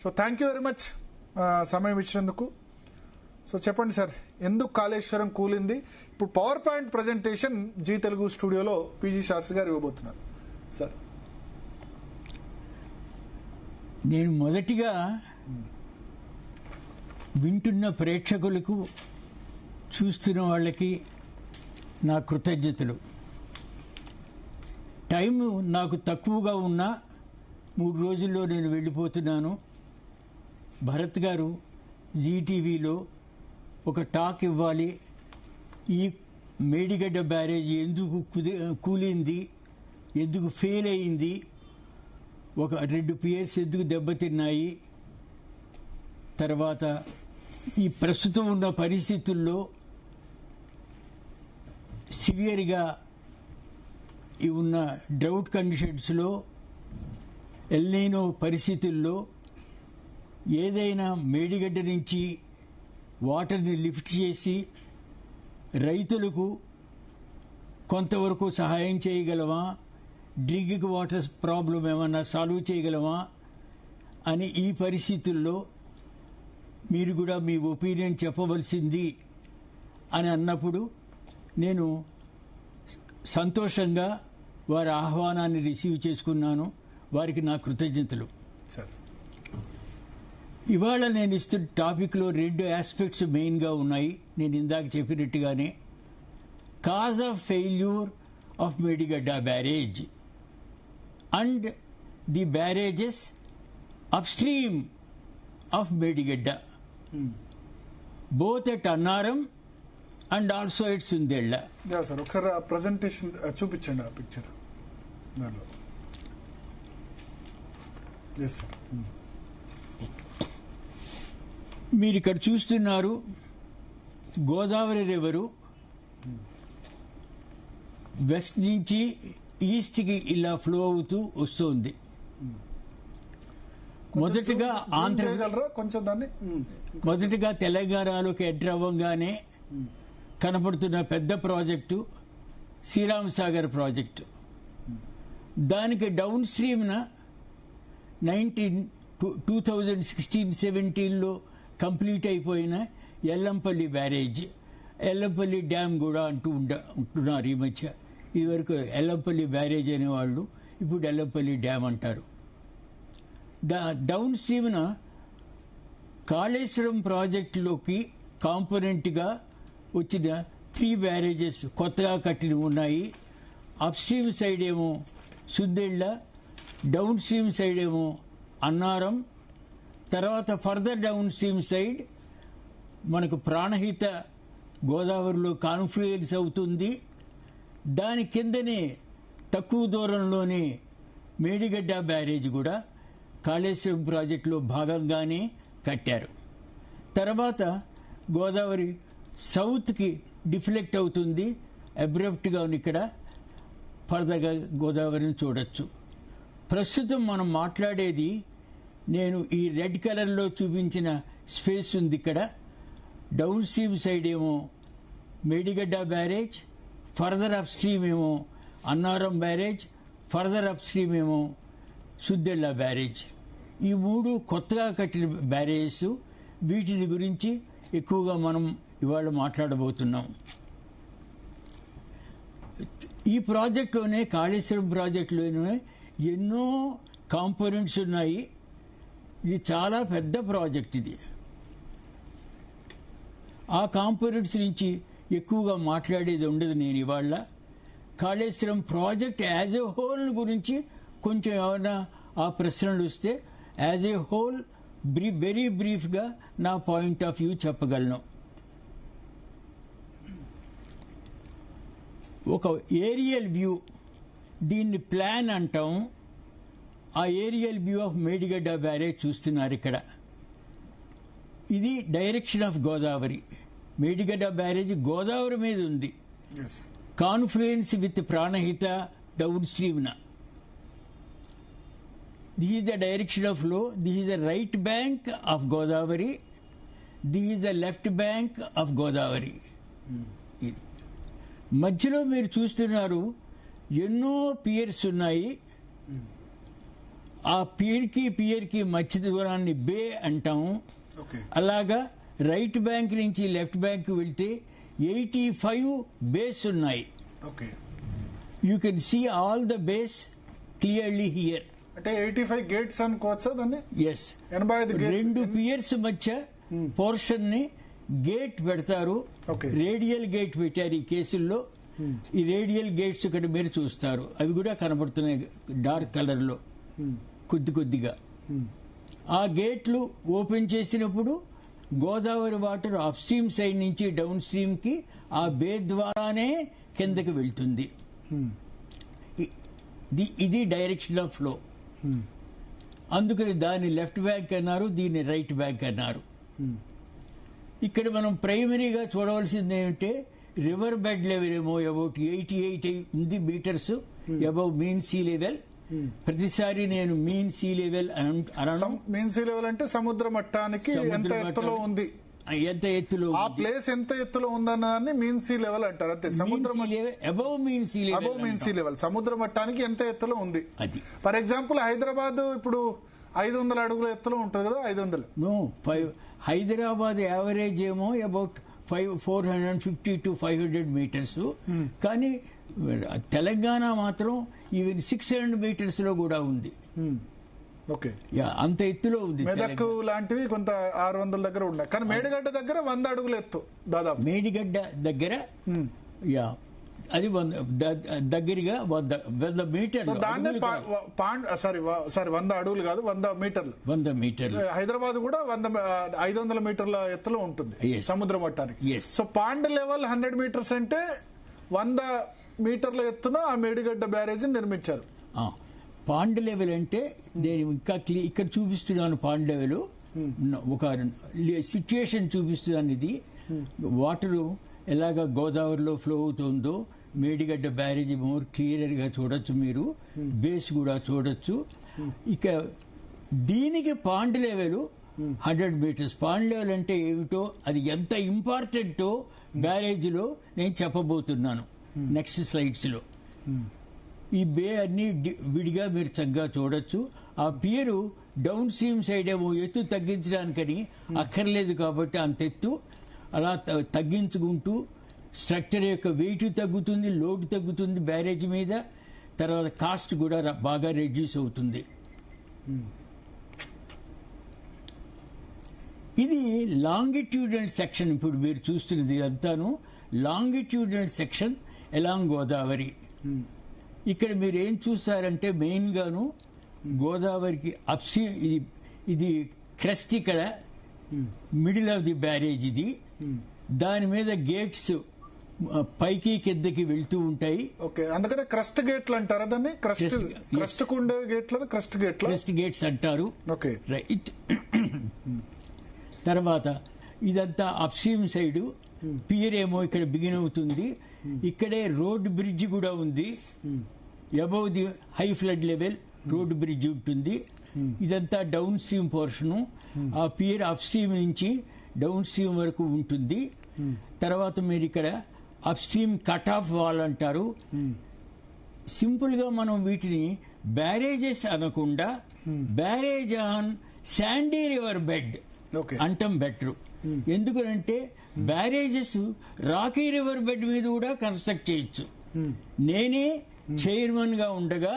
So thank you very much సమయం ఇచ్చినందుకు. So చెప్పండి సార్, ఎందుకు కాళేశ్వరం కూలింది? ఇప్పుడు power point presentation Zee Telugu స్టూడియోలో పిజి శాస్త్రి గారు ఇవ్వబోతున్నారు సార్. నేను మొదటిగా వింటున్న ప్రేక్షకులకు, చూస్తున్న వాళ్ళకి నా కృతజ్ఞతలు. టైం నాకు తక్కువగా ఉన్నా 3 రోజుల్లో నేను వెళ్ళిపోతున్నాను. భరత్ గారు జీటీవీలో ఒక టాక్ ఇవ్వాలి. ఈ మేడిగడ్డ బ్యారేజ్ ఎందుకు కూలింది, ఎందుకు ఫెయిల్ అయింది, ఒక 2 పియర్స్ ఎందుకు దెబ్బతిన్నాయి, తర్వాత ఈ ప్రస్తుతం ఉన్న పరిస్థితుల్లో సివియర్గా ఉన్న డ్రౌట్ కండిషన్స్లో, ఎల్నీనో పరిస్థితుల్లో ఏదైనా మేడిగడ్డ నుంచి వాటర్ని లిఫ్ట్ చేసి రైతులకు కొంతవరకు సహాయం చేయగలమా, డ్రింకింగ్ వాటర్ ప్రాబ్లం ఏమన్నా సాల్వ్ చేయగలమా అని ఈ పరిస్థితుల్లో మీరు కూడా మీ ఒపీనియన్ చెప్పవలసింది అని అన్నప్పుడు నేను సంతోషంగా వారి ఆహ్వానాన్ని రిసీవ్ చేసుకున్నాను. వారికి నా కృతజ్ఞతలు. సార్, ఇవాళ నేను ఇస్తున్న టాపిక్లో 2 ఆస్పెక్ట్స్ మెయిన్గా ఉన్నాయి. నేను ఇందాక చెప్పినట్టుగానే cause of failure of Medigadda barrage and the barrages upstream of Medigadda, both at Annaram and also at Sundilla. Sir ఒకసారి ప్రజెంటేషన్ చూపించండి, ఆ పిక్చర్ దానిలో. Yes sir. మీరు ఇక్కడ చూస్తున్నారు గోదావరి రివరు వెస్ట్ నుంచి ఈస్ట్కి ఇలా ఫ్లో అవుతూ వస్తుంది. మొదటిగా తెలంగాణలోకి ఎంటర్ అవ్వగానే కనపడుతున్న పెద్ద ప్రాజెక్టు శ్రీరామ్ సాగర్ ప్రాజెక్టు. దానికి డౌన్ స్ట్రీమ్న 2016-17లో కంప్లీట్ అయిపోయిన ఎల్లంపల్లి బ్యారేజ్, ఎల్లంపల్లి డ్యామ్ కూడా ఉంటున్నారు ఈ మధ్య. ఇదివరకు ఎల్లంపల్లి బ్యారేజ్ అనేవాళ్ళు, ఇప్పుడు ఎల్లంపల్లి డ్యామ్ అంటారు. డౌన్ స్ట్రీమ్న కాళేశ్వరం ప్రాజెక్టులోకి కాంపోనెంట్గా వచ్చిన 3 బ్యారేజెస్ కొత్తగా కట్టిన ఉన్నాయి. అప్ స్ట్రీమ్ సైడ్ ఏమో సుందేళ్ల, డౌన్ స్ట్రీమ్ సైడ్ ఏమో అన్నారం, తర్వాత ఫర్దర్ డౌన్ స్ట్రీమ్ సైడ్ మనకు ప్రాణహిత గోదావరిలో కాన్ఫ్లుయెన్స్ అవుతుంది. దాని కిందనే తక్కువ దూరంలోనే మేడిగడ్డ బ్యారేజ్ కూడా కాళేశ్వరం ప్రాజెక్టులో భాగంగానే కట్టారు. తర్వాత గోదావరి సౌత్కి డిఫ్లెక్ట్ అవుతుంది. అబ్రప్ట్గా ఇక్కడ ఫర్దర్గా గోదావరిని చూడొచ్చు. ప్రస్తుతం మనం మాట్లాడేది, నేను ఈ రెడ్ కలర్లో చూపించిన స్పేస్ ఉంది ఇక్కడ. డౌన్ స్ట్రీమ్ సైడ్ ఏమో Medigadda barrage, further upstream ఏమో Annaram barrage, further upstream ఏమో సుద్దెళ్ళ బ్యారేజ్. ఈ 3 కొత్తగా కట్టిన బ్యారేజెస్. వీటిని గురించి ఎక్కువగా మనం ఇవాళ మాట్లాడబోతున్నాం. ఈ ప్రాజెక్టులోనే, కాళేశ్వరం ప్రాజెక్టులోనే ఎన్నో కాంపోనెంట్స్ ఉన్నాయి. ఇది చాలా పెద్ద ప్రాజెక్ట్. ఇది ఆ కాంపోనెంట్స్ నుంచి ఎక్కువగా మాట్లాడేది ఉండదు నేను ఇవాళ. Kaleshwaram project as a whole గురించి కొంచెం ఏమైనా ఆ ప్రశ్నలు వస్తే యాజ్ ఏ హోల్ వెరీ బ్రీఫ్గా నా పాయింట్ ఆఫ్ వ్యూ చెప్పగలను. ఒక ఏరియల్ వ్యూ, దీన్ని ప్లాన్ అంటాం. ఆ aerial view of Medigadda barrage చూస్తున్నారు ఇక్కడ. ఇది direction of Godavari. Medigadda barrage Godavari మీద ఉంది, కాన్ఫ్లుయెన్స్ విత్ ప్రాణహిత డౌన్ స్ట్రీమ్న. This is the direction of flow. This is the right bank of Godavari, this is the left bank of Godavari. ఇది మధ్యలో మీరు చూస్తున్నారు ఎన్నో పియర్స్ ఉన్నాయి. ఆ పియర్కి మధ్య దూరాన్ని బే అంటాము. ఓకే. అలాగా రైట్ బ్యాంక్ నుంచి లెఫ్ట్ బ్యాంక్ వెళ్తే 85 బేస్ ఉన్నాయి. Okay. You can see all the bays clearly here. అంటే 85 గేట్స్ అనుకోవచ్చా దాన్ని? ఎస్. 85 గేట్. 2 పియర్స్ మధ్య పోర్షన్ ని గేట్ పెడతారు. Okay. రేడియల్ గేట్ పెట్టారు ఈ కేసుల్లో. ఈ రేడియల్ గేట్స్ ఇక్కడ మీరు చూస్తారు, అవి కూడా కనబడుతున్నాయి డార్క్ కలర్ లో కొద్దిగా. ఆ గేట్లు ఓపెన్ చేసినప్పుడు Godavari water up stream side నుంచి డౌన్ స్ట్రీమ్ కి ఆ బే ద్వారానే కిందకి వెళ్తుంది. ఇది డైరెక్షన్ ఆఫ్ ఫ్లో. అందుకని దాన్ని లెఫ్ట్ బ్యాంక్ అన్నారు, దీన్ని రైట్ బ్యాంక్ అన్నారు. ఇక్కడ మనం ప్రైమరీగా చూడవలసింది ఏమంటే రివర్ బెడ్ లెవెల్ ఏమో అబౌట్ 88 ఉంది metres above mean sea level. ప్రతిసారి నేను మీన్ సీ లెవెల్ అనడం. మీన్ సీ లెవెల్ అంటే సముద్ర మట్టానికి ఎంత ఎత్తులో ఉంది, ఎంత ఎత్తులో ఆ ప్లేస్ ఎంత ఎత్తులో ఉందన్నదాన్ని మీన్ సీ లెవెల్ అంటారు. అంతే. సముద్ర above mean sea level. Above mean sea level సముద్ర మట్టానికి ఎంత ఎత్తులో ఉంది అది. ఫర్ ఎగ్జాంపుల్ హైదరాబాద్ ఇప్పుడు 500 అడుగుల ఎత్తులో ఉంటుంది కదా. 500 నో, హైదరాబాద్ యావరేజ్ ఏమో అబౌట్ 450 to 500 మీటర్స్. కానీ తెలంగాణ మాత్రం ఈవెన్ 600 మీటర్స్ లో కూడా ఉంది. ఓకే. అంత ఎత్తులో ఉంది. మెదక్ లాంటివి కొంత 600 దగ్గర ఉన్నాయి, కానీ మేడిగడ్డ దగ్గర 100 అడుగుల ఎత్తు దాదాపు. మేడిగడ్డ దగ్గర అది దగ్గరగా 100 మీటర్లు. దాన్ని 100 అడుగులు కాదు, 100 మీటర్లు. 100 మీటర్లు. హైదరాబాద్ కూడా 500 మీటర్ల ఎత్తులో ఉంటుంది సముద్ర మట్టానికి. సో పాండ్ లెవెల్ 100 మీటర్స్ అంటే 100 మీటర్ల ఎత్తున ఆ మేడిగడ్డ బ్యారేజ్ నిర్మించారు. పాండ్ లెవెల్ అంటే నేను ఇంకా ఇక్కడ చూపిస్తున్నాను. పాండ్ లెవెల్ ఒక సిచ్యుయేషన్ చూపిస్తున్నాను. ఇది వాటర్ ఎలాగా గోదావరిలో ఫ్లో అవుతుందో మేడిగడ్డ బ్యారేజ్ మోర్ క్లియర్ గా చూడొచ్చు మీరు. బేస్ కూడా చూడొచ్చు. ఇక దీనికి pond level 100 metres. Pond level అంటే ఏమిటో, అది ఎంత ఇంపార్టెంటో బ్యారేజ్ లో నేను చెప్పబోతున్నాను నెక్స్ట్ స్లైడ్స్ లో. ఈ బే అన్ని విడిగా మీరు చక్కగా చూడొచ్చు. ఆ పియరు డౌన్ స్ట్రీమ్ సైడ్ ఏమో ఎత్తు తగ్గించడానికని అక్కర్లేదు కాబట్టి అంత ఎత్తు అలా తగ్గించుకుంటూ స్ట్రక్చర్ యొక్క వెయిట్ తగ్గుతుంది, లోడ్ తగ్గుతుంది బ్యారేజ్ మీద. తర్వాత కాస్ట్ కూడా బాగా రెడ్యూస్ అవుతుంది. ఇది లాంగిట్యూడల్ సెక్షన్. ఇప్పుడు మీరు చూస్తున్నది అంతాను లాంగిట్యూడల్ సెక్షన్ ఎలాంగ్ గోదావరి. ఇక్కడ మీరు ఏం చూస్తారంటే మెయిన్ గాను గోదావరికి అప్స్ట్రీమ్ ఇది క్రెస్ట్ ఇక్కడ మిడిల్ ఆఫ్ ది బ్యారేజ్. ఇది దాని మీద గేట్స్ పైకి కిందకి వెళ్తూ ఉంటాయి. ఓకే. అందుకనే క్రస్ట్ గేట్లు అంటారా దాన్ని? క్రస్ట్ కుండే గేట్లను క్రస్ట్ గేట్స్ అంటారు. ఓకే. రైట్. తర్వాత ఇదంతా అప్స్ట్రీమ్ సైడ్ పియర్ ఏమో ఇక్కడ బిగిన్ అవుతుంది. ఇక్కడే రోడ్ బ్రిడ్జ్ కూడా ఉంది. Above the high flood level road bridge ఉంటుంది. ఇదంతా డౌన్ స్ట్రీమ్ పోర్షను. ఆ పియర్ అప్ స్ట్రీమ్ నుంచి డౌన్ స్ట్రీమ్ వరకు ఉంటుంది. తర్వాత మీరు ఇక్కడ up stream cut off wall అంటారు. సింపుల్ గా మనం వీటిని బ్యారేజెస్ అనకుండా barrage on Sandy river bed అంటాం బెటర్. ఎందుకంటే బ్యారేజెస్ రాకీ రివర్ బెడ్ మీద కూడా కన్స్ట్రక్ట్ చేయొచ్చు. నేనే చైర్మన్ గా ఉండగా